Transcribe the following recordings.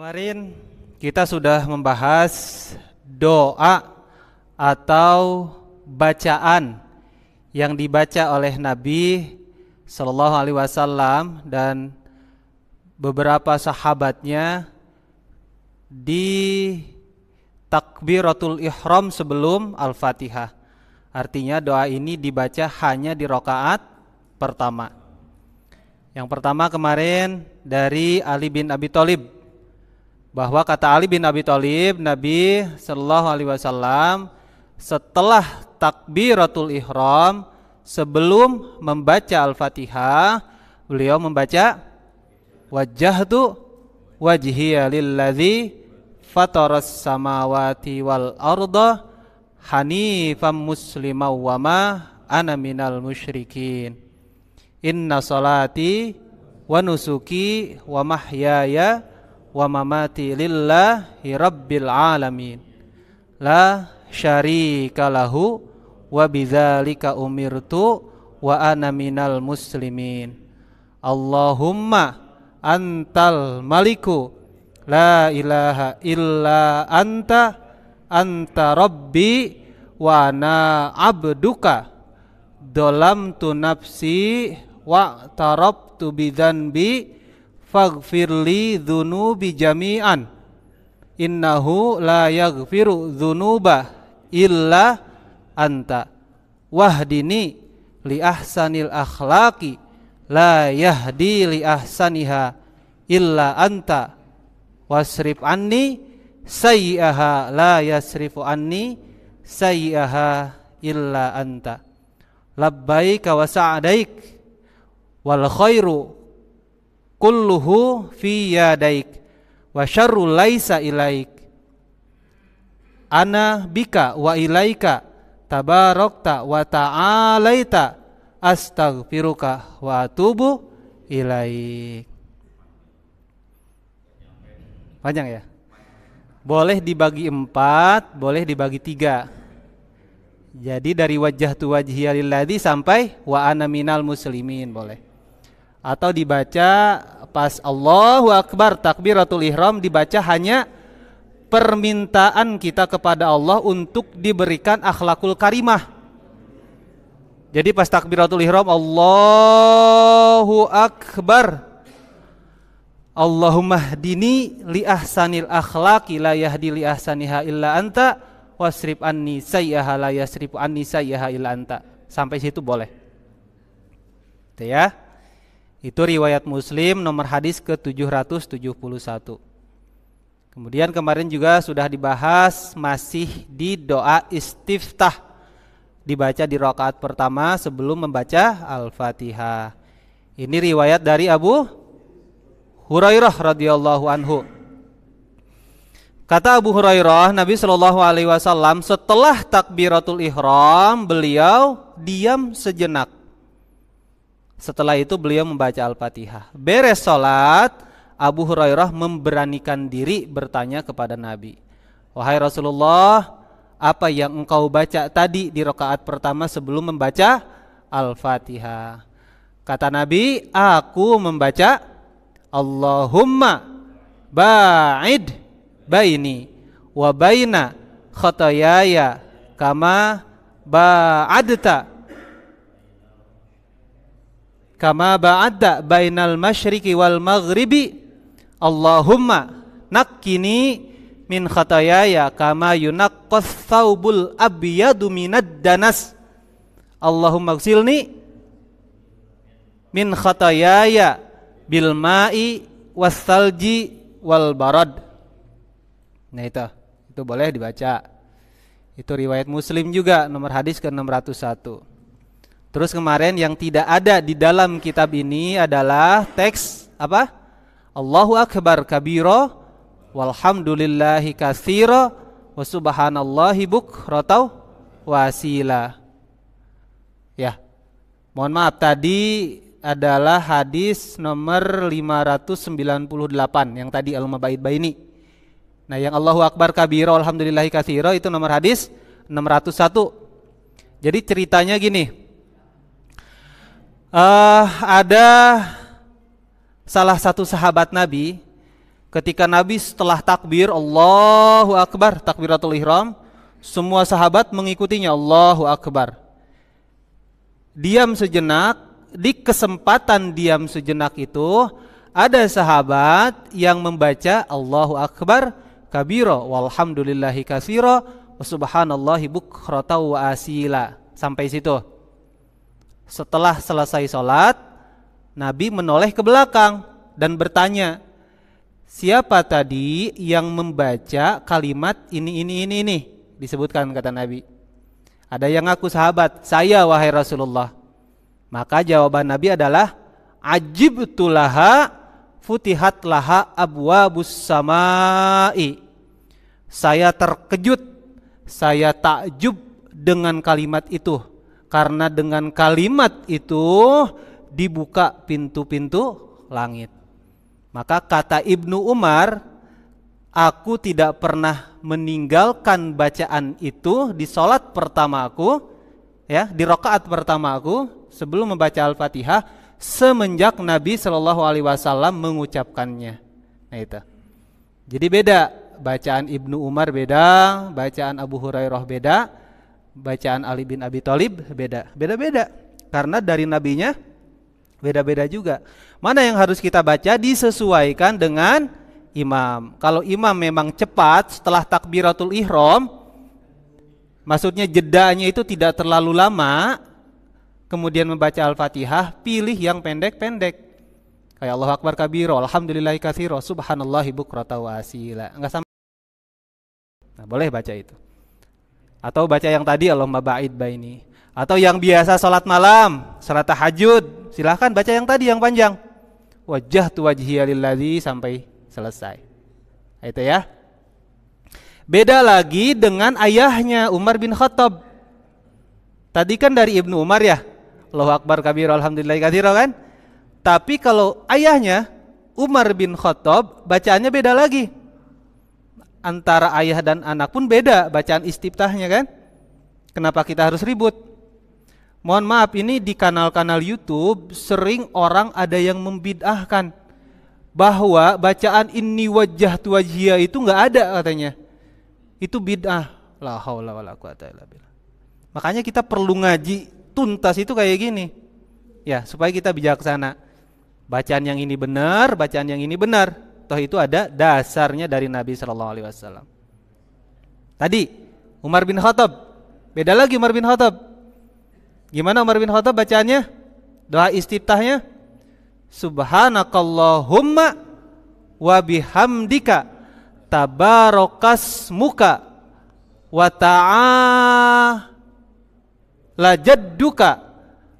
Kemarin kita sudah membahas doa atau bacaan yang dibaca oleh Nabi Sallallahu Alaihi Wasallam dan beberapa sahabatnya di takbiratul ihram sebelum Al-Fatihah. Artinya doa ini dibaca hanya di rakaat pertama. Yang pertama kemarin dari Ali bin Abi Thalib, bahwa kata Ali bin Abi Thalib, Nabi Sallallahu Alaihi Wasallam setelah takbiratul ihram sebelum membaca Al-Fatihah, beliau membaca wajjahtu wajhiya lilladzi fataras samawati wal arda hanifam musliman wa ma ana minal musyrikin. Inna salati wa nusuki wa mahyaya wa mamati lillahi rabbil alamin la syarika lahu wa bidzalika umirtu wa ana minal muslimin. Allahumma antal maliku la ilaha illa anta anta rabbi wa ana abduka dolamtu nafsi wa tarabtu bidzanbi faghfirli dzunubi jami'an innahu la yaghfiru dzunuba illa anta wahdini li ahsanil akhlaqi la yahdi li ahsaniha illa anta wasrif anni sayyi'aha la yasrifu anni sayyi'aha illa anta labbaika wa sa'daik wal khairu kulluhu fi yadaik wa syarru laisa ilaik ana bika wa ilaika tabarakta wa ta'alaita astaghfiruka wa atubu ilaik. Panjang ya? Boleh dibagi 4, boleh dibagi 3. Jadi dari wajjahtu wajhiya lilladzi sampai wa ana minal muslimin boleh. Atau dibaca pas Allahu Akbar takbiratul ihram, dibaca hanya permintaan kita kepada Allah untuk diberikan akhlakul karimah. Jadi pas takbiratul ihram Allahu Akbar, Allahumma hdini li ahsanil akhlaqi la yahdi li ahsaniha illa anta wasrif anni sayyaha la yasrifu anni sayyaha illa anta. Sampai situ boleh. Itu ya. Itu riwayat Muslim nomor hadis ke-771. Kemudian kemarin juga sudah dibahas masih di doa istiftah, dibaca di rakaat pertama sebelum membaca Al-Fatihah. Ini riwayat dari Abu Hurairah radhiyallahu anhu. Kata Abu Hurairah, Nabi Shallallahu Alaihi Wasallam setelah takbiratul ihram beliau diam sejenak. Setelah itu beliau membaca Al-Fatihah. Beres sholat, Abu Hurairah memberanikan diri bertanya kepada Nabi, wahai Rasulullah, apa yang engkau baca tadi di rakaat pertama sebelum membaca Al-Fatihah? Kata Nabi, aku membaca Allahumma ba'id baini wa baina khatayaya kama ba'adta bainal masyriqi wal maghribi. Allahumma nakkini min khatayaya kama yunaqqas thawbul abyadu minad danas. Allahumma ghsilni min khatayaya bil ma'i wassalji wal barad. Nah itu boleh dibaca. Itu riwayat Muslim juga nomor hadis ke-601. Terus kemarin yang tidak ada di dalam kitab ini adalah teks apa? Allahu Akbar kabira walhamdulillahi katsira wa subhanallahi bukratan wasila. Ya. Mohon maaf tadi adalah hadis nomor 598 yang tadi al-mabaid baini. Nah, yang Allahu Akbar kabira alhamdulillahi katsira itu nomor hadis 601. Jadi ceritanya gini. Ada salah satu sahabat Nabi Ketika Nabi setelah takbir Allahu Akbar, takbiratul ihram, semua sahabat mengikutinya Allahu Akbar. Diam sejenak, di kesempatan diam sejenak itu ada sahabat yang membaca Allahu Akbar kabira walhamdulillahi katsira wa subhanallahi bukrata wa asila. Sampai situ. Setelah selesai sholat, Nabi menoleh ke belakang dan bertanya, siapa tadi yang membaca kalimat ini? Disebutkan kata Nabi. Ada yang ngaku sahabat, saya wahai Rasulullah. Maka jawaban Nabi adalah, ajibtu laha futihat laha abwabus samai. Saya terkejut, saya takjub dengan kalimat itu. Karena dengan kalimat itu dibuka pintu-pintu langit. Maka kata Ibnu Umar, aku tidak pernah meninggalkan bacaan itu di sholat pertama aku, ya, di rakaat pertama aku sebelum membaca Al-Fatihah semenjak Nabi Shallallahu Alaihi Wasallam mengucapkannya. Nah itu. Jadi beda, bacaan Ibnu Umar beda, bacaan Abu Hurairah beda, bacaan Ali bin Abi Thalib beda-beda. Karena dari nabinya beda-beda juga. Mana yang harus kita baca disesuaikan dengan imam. Kalau imam memang cepat setelah takbiratul ihram, maksudnya jedanya itu tidak terlalu lama, kemudian membaca Al-Fatihah, pilih yang pendek-pendek. Kayak Allahu Akbar kabira, alhamdulillahi katsira, subhanallahi bukrata wa asila. Enggak sama. Nah, boleh baca itu. Atau baca yang tadi Allahumma ba'id baini. Atau yang biasa salat malam, salat tahajud, silahkan baca yang tadi yang panjang. Wajjahtu wajhiya lilladzi sampai selesai. Itu ya. Beda lagi dengan ayahnya Umar bin Khattab. Tadi kan dari Ibnu Umar ya, Allahu Akbar kabira alhamdulillahi katsira kan? Tapi kalau ayahnya Umar bin Khattab bacaannya beda lagi. Antara ayah dan anak pun beda bacaan istiftahnya kan? Kenapa kita harus ribut? Mohon maaf, ini di kanal-kanal YouTube sering orang ada yang membid'ahkan bahwa bacaan inni wajjahtu wajhiya itu enggak ada katanya. Itu bid'ah. La haula wala quwata illa billah. Makanya kita perlu ngaji tuntas itu kayak gini. Ya, supaya kita bijaksana. Bacaan yang ini benar, bacaan yang ini benar. Toh itu ada dasarnya dari Nabi sallallahu alaihi wasallam. Tadi Umar bin Khattab. Beda lagi Umar bin Khattab. Gimana Umar bin Khattab bacaannya? Doa istiftahnya Subhanakallahumma wa bihamdika tabarakasmuka wa ta'ala jadduka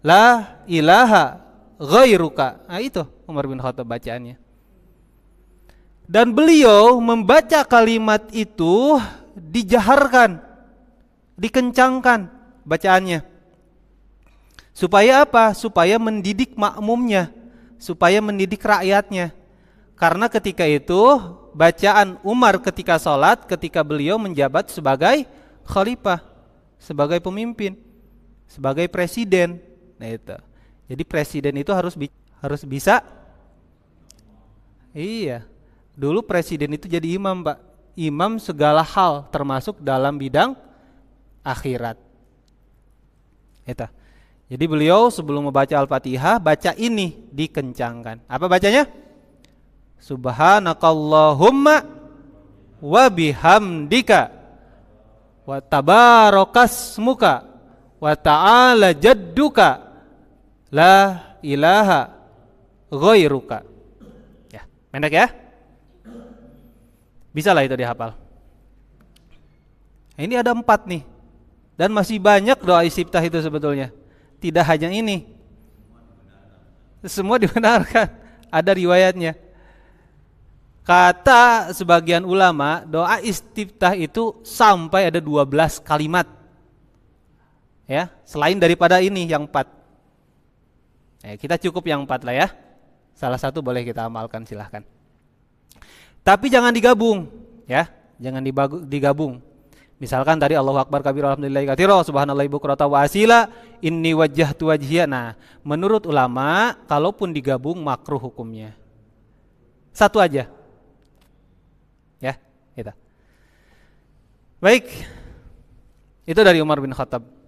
la ilaha ghairuka. Nah itu Umar bin Khattab bacaannya. Dan beliau membaca kalimat itu dijaharkan, dikencangkan bacaannya. Supaya apa? Supaya mendidik makmumnya, supaya mendidik rakyatnya. Karena ketika itu bacaan Umar ketika sholat, ketika beliau menjabat sebagai khalifah, sebagai pemimpin, sebagai presiden. Nah itu. Jadi presiden itu harus bisa. Iya. Dulu presiden itu jadi imam, Pak. Imam segala hal termasuk dalam bidang akhirat. Itu. Jadi beliau sebelum membaca Al-Fatihah baca ini dikencangkan. Apa bacanya? Subhanakallahumma wa bihamdika wa tabarakasmuka wa ta'ala jadduka la ilaha ghairuka. Ya, pendek ya? Bisa lah itu dihafal. Ini ada 4 nih. Dan masih banyak doa istiftah itu sebetulnya. Tidak hanya ini. Semua dibenarkan. Ada riwayatnya. Kata sebagian ulama, doa istiftah itu sampai ada 12 kalimat. Ya, selain daripada ini yang 4. Kita cukup yang 4 lah ya. Salah satu boleh kita amalkan, silahkan. Tapi jangan digabung, ya. Jangan digabung. Misalkan tadi Allahu Akbar kabira alhamdulillahi katsira subhanallahi bukrata wa asila inni wajjahtu wajhiya. Nah, menurut ulama kalaupun digabung makruh hukumnya. Satu aja. Ya, itu. Baik. Itu dari Umar bin Khattab.